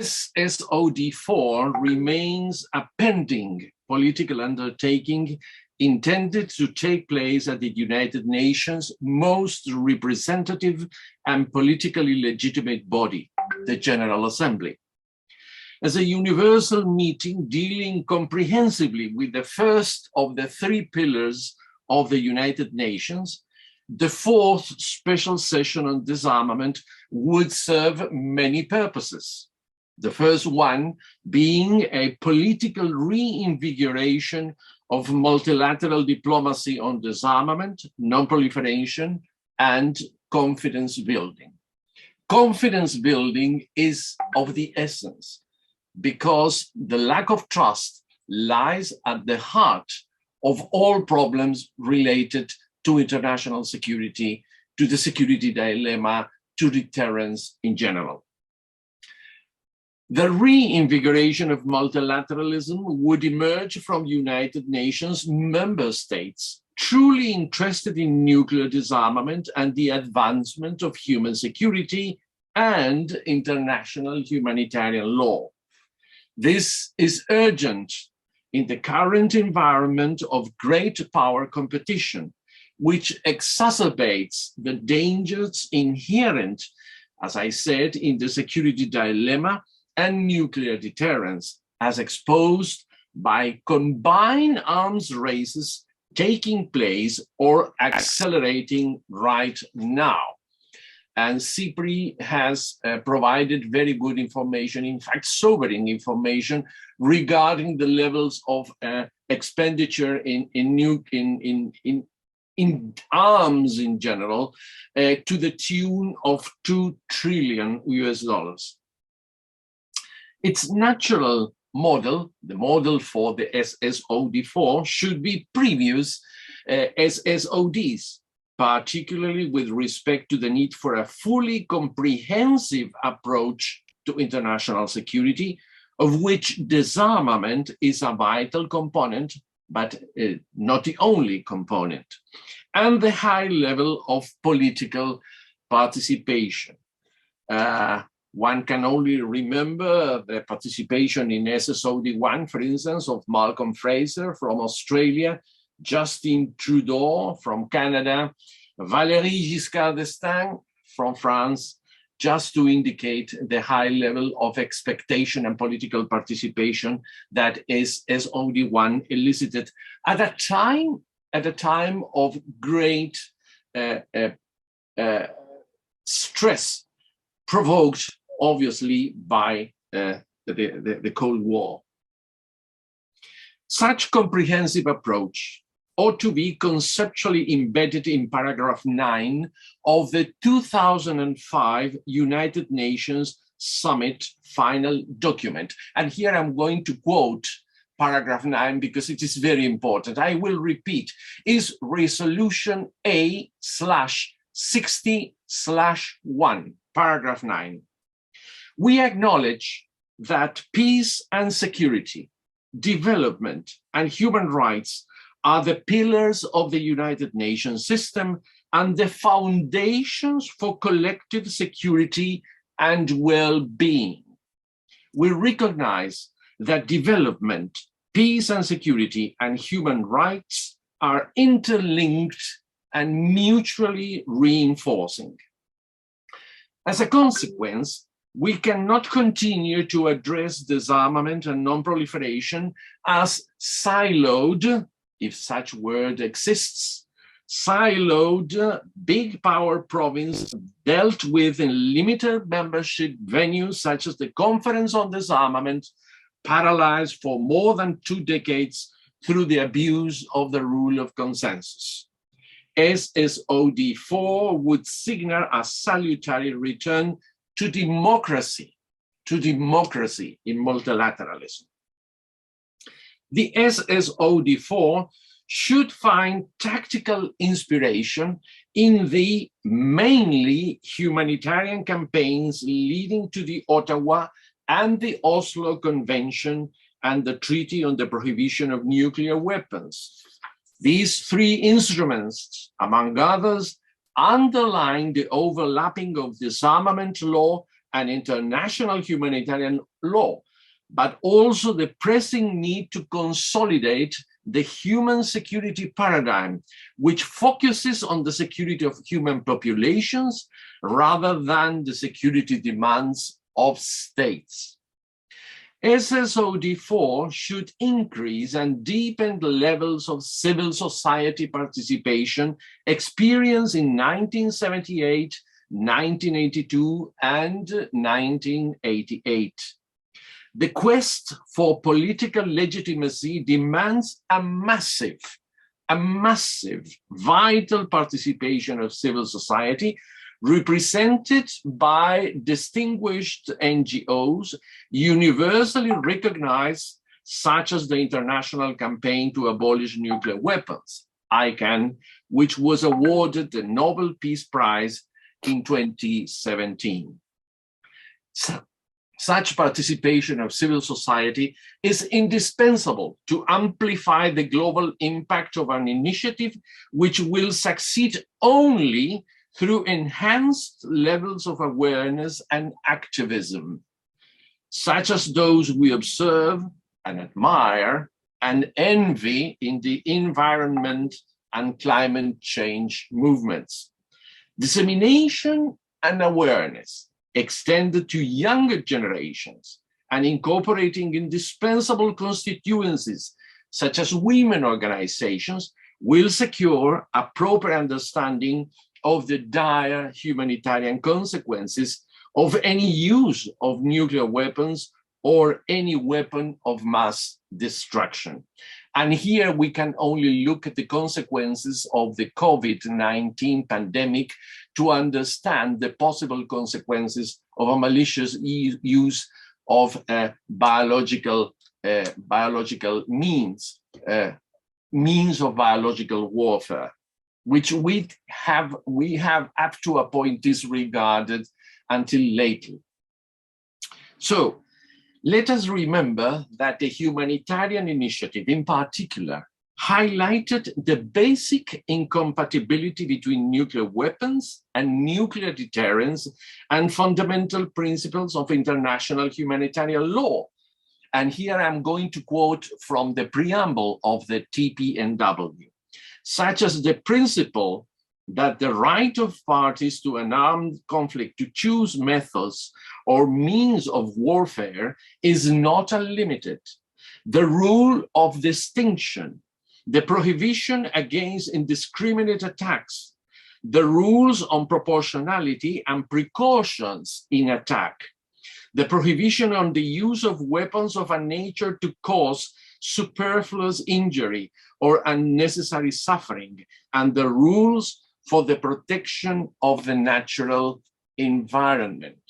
SSOD4 remains a pending political undertaking intended to take place at the United Nations' most representative and politically legitimate body, the General Assembly. As a universal meeting dealing comprehensively with the first of the three pillars of the United Nations, the fourth special session on disarmament would serve many purposes. The first one being a political reinvigoration of multilateral diplomacy on disarmament, non-proliferation, and confidence building. Confidence building is of the essence because the lack of trust lies at the heart of all problems related to international security, to the security dilemma, to deterrence in general. The reinvigoration of multilateralism would emerge from United Nations member states truly interested in nuclear disarmament and the advancement of human security and international humanitarian law. This is urgent in the current environment of great power competition, which exacerbates the dangers inherent, as I said, in the security dilemma and nuclear deterrence, as exposed by combined arms races taking place or accelerating right now. And CIPRI has provided very good information, in fact, sobering information regarding the levels of expenditure in arms in general, to the tune of $2 trillion US. Its natural model, the model for the SSOD4, should be previous SSODs, particularly with respect to the need for a fully comprehensive approach to international security, of which disarmament is a vital component, but not the only component, and the high level of political participation. One can only remember the participation in SSOD1, for instance, of Malcolm Fraser from Australia, Justin Trudeau from Canada, Valéry Giscard d'Estaing from France, just to indicate the high level of expectation and political participation that SSOD1 elicited at a time of great stress, provoked obviously by the Cold War. Such comprehensive approach ought to be conceptually embedded in paragraph 9 of the 2005 United Nations Summit final document. And here I'm going to quote paragraph 9 because it is very important. I will repeat, is resolution A/60/1, paragraph 9. We acknowledge that peace and security, development and human rights are the pillars of the United Nations system and the foundations for collective security and well-being. We recognize that development, peace and security, and human rights are interlinked and mutually reinforcing. As a consequence, we cannot continue to address disarmament and non-proliferation as siloed, if such word exists, siloed big power province dealt with in limited membership venues such as the Conference on Disarmament, paralyzed for more than 2 decades through the abuse of the rule of consensus. SSOD4 would signal a salutary return to democracy in multilateralism. The SSOD4 should find tactical inspiration in the mainly humanitarian campaigns leading to the Ottawa and the Oslo Convention and the Treaty on the Prohibition of Nuclear Weapons. These three instruments, among others, underline the overlapping of disarmament law and international humanitarian law, but also the pressing need to consolidate the human security paradigm, which focuses on the security of human populations rather than the security demands of states. SSOD4 should increase and deepen the levels of civil society participation experienced in 1978, 1982, and 1988. The quest for political legitimacy demands a massive, vital participation of civil society, represented by distinguished NGOs, universally recognized, such as the International Campaign to Abolish Nuclear Weapons, ICAN, which was awarded the Nobel Peace Prize in 2017. Such participation of civil society is indispensable to amplify the global impact of an initiative which will succeed only through enhanced levels of awareness and activism, such as those we observe and admire and envy in the environment and climate change movements. Dissemination and awareness extended to younger generations and incorporating indispensable constituencies such as women organizations will secure a proper understanding of the dire humanitarian consequences of any use of nuclear weapons or any weapon of mass destruction. And here we can only look at the consequences of the COVID-19 pandemic to understand the possible consequences of a malicious use of biological means of biological warfare, which we have up to a point disregarded until lately. So let us remember that the humanitarian initiative in particular highlighted the basic incompatibility between nuclear weapons and nuclear deterrence and fundamental principles of international humanitarian law. And here I'm going to quote from the preamble of the TPNW, such as the principle that the right of parties to an armed conflict to choose methods or means of warfare is not unlimited. The rule of distinction, the prohibition against indiscriminate attacks, the rules on proportionality and precautions in attack, the prohibition on the use of weapons of a nature to cause superfluous injury or unnecessary suffering, and the rules for the protection of the natural environment.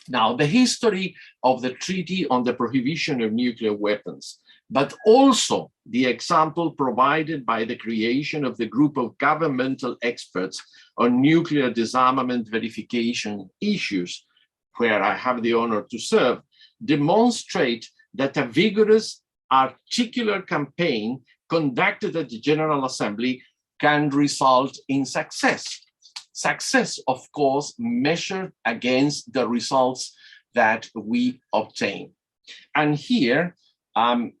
Now, the history of the Treaty on the Prohibition of Nuclear Weapons, but also the example provided by the creation of the group of governmental experts on nuclear disarmament verification issues, where I have the honor to serve, demonstrate that a vigorous, articulate campaign conducted at the General Assembly can result in success. Success, of course, measured against the results that we obtain. And here, I'm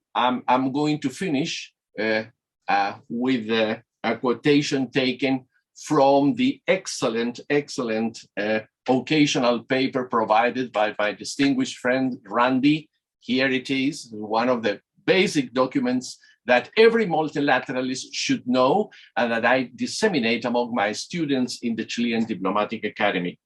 going to finish with a quotation taken from the excellent occasional paper provided by my distinguished friend, Randy. Here it is, one of the basic documents that every multilateralist should know and that I disseminate among my students in the Chilean Diplomatic Academy.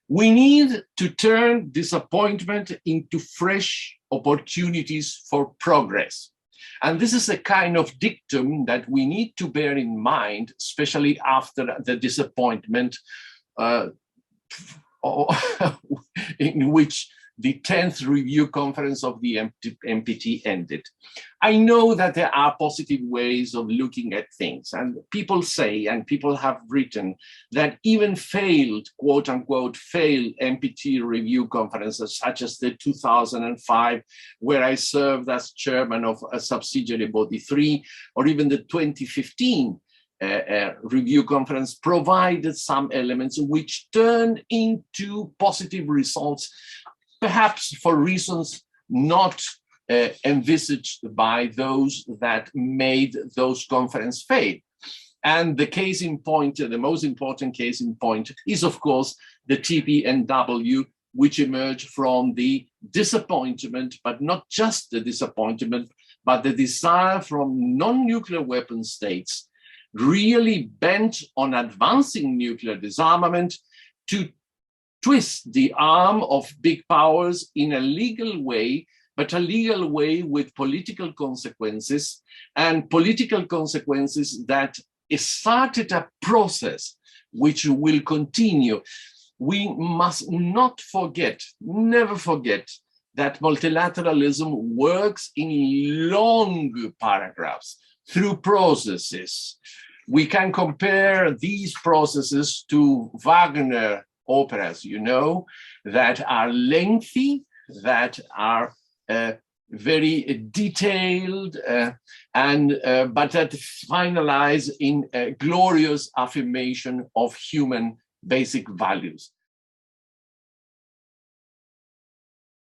We need to turn disappointment into fresh opportunities for progress. And this is a kind of dictum that we need to bear in mind, especially after the disappointment in which the 10th review conference of the NPT ended. I know that there are positive ways of looking at things, and people say, and people have written, that even failed, quote unquote, failed NPT review conferences, such as the 2005, where I served as chairman of a subsidiary body 3, or even the 2015 review conference provided some elements which turned into positive results, perhaps for reasons not envisaged by those that made those conferences fail. And the case in point, the most important case in point, is of course the TPNW, which emerged from the disappointment, but not just the disappointment, but the desire from non-nuclear weapon states really bent on advancing nuclear disarmament to twist the arm of big powers in a legal way, but a legal way with political consequences, and political consequences that started a process which will continue. We must not forget, never forget, that multilateralism works in long paragraphs through processes. We can compare these processes to Wagner operas, you know, that are lengthy, that are very detailed, but that finalize in a glorious affirmation of human basic values.